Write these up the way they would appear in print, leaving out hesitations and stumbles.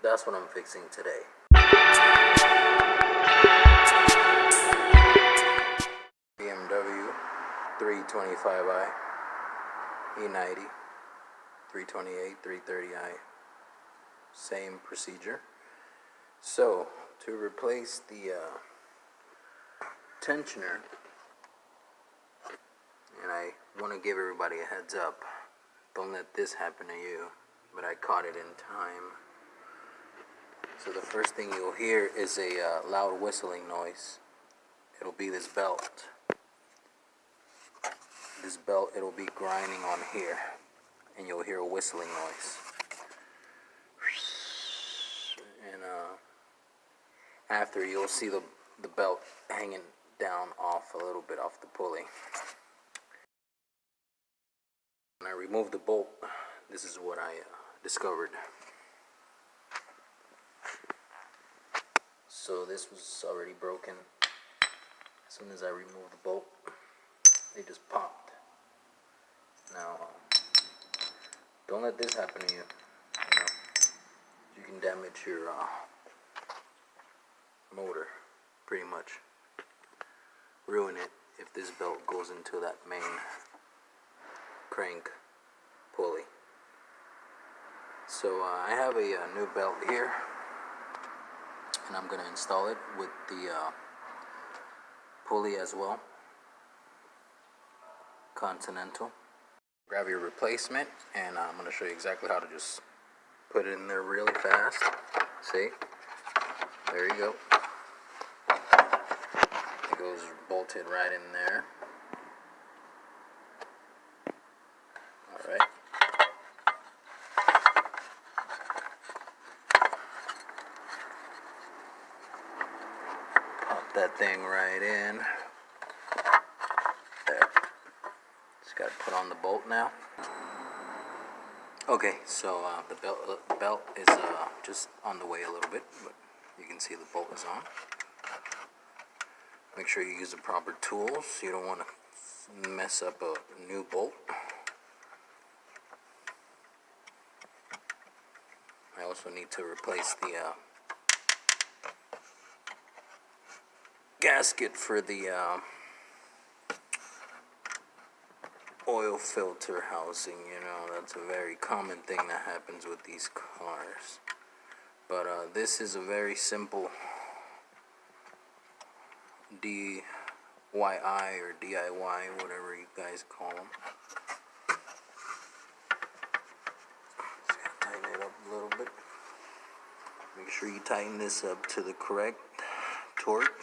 That's what I'm fixing today. BMW 325i, E90, 328, 330i. Same procedure. So, to replace the tensioner, and I want to give everybody a heads up, don't let this happen to you, but I caught it in time. So the first thing you'll hear is a loud whistling noise. It'll be this belt. This belt, it'll be grinding on here, and you'll hear a whistling noise. And after, you'll see the belt hanging down off a little bit off the pulley. When I removed the bolt, this is what I discovered. So this was already broken. As soon as I removed the bolt, they just popped. Now, don't let this happen to you. You can damage your motor, pretty much. Ruin it if this belt goes into that main crank pulley. So I have a new belt here, and I'm going to install it with the pulley as well. Continental. Grab your replacement, and I'm going to show you exactly how to just put it in there really fast. See? There you go. It goes bolted right in there. Alright. Pop that thing right in. There. Just got to put on the bolt now. Okay, so the belt is just on the way a little bit, but you can see the bolt is on. Make sure you use the proper tools. You don't want to mess up a new bolt. I also need to replace the gasket for the oil filter housing. That's a very common thing that happens with these cars. But this is a very simple DIY or DIY, whatever you guys call them. Just gotta tighten it up a little bit. Make sure you tighten this up to the correct torque.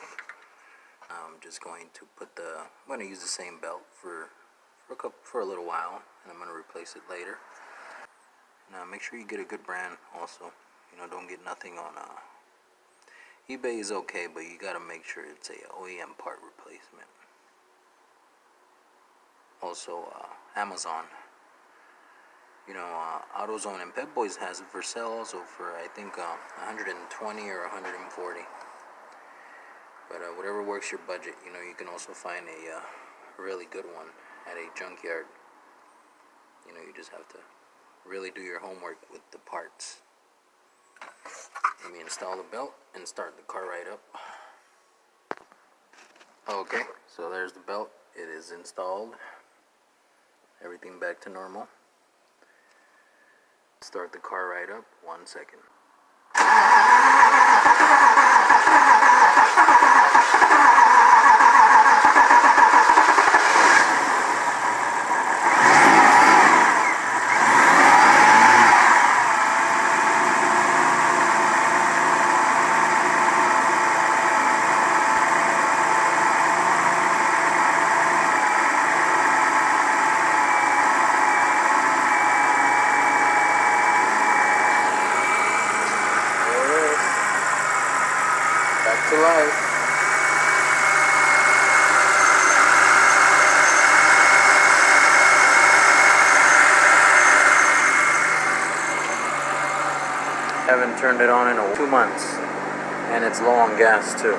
I'm just going to I'm going to use the same belt for a little while, and I'm going to replace it later. Now make sure you get a good brand also. Don't get nothing on eBay is okay, but you got to make sure it's a OEM part replacement. Also Amazon. AutoZone and Pep Boys has it for sale also for I think 120 or 140. But whatever works your budget. You can also find a really good one at a junkyard. You just have to really do your homework with the parts. Let me install the belt and start the car right up. Okay, so there's the belt. It is installed. Everything back to normal. Start the car right up. 1 second. To life. Haven't turned it on in 2 months, and it's low on gas too.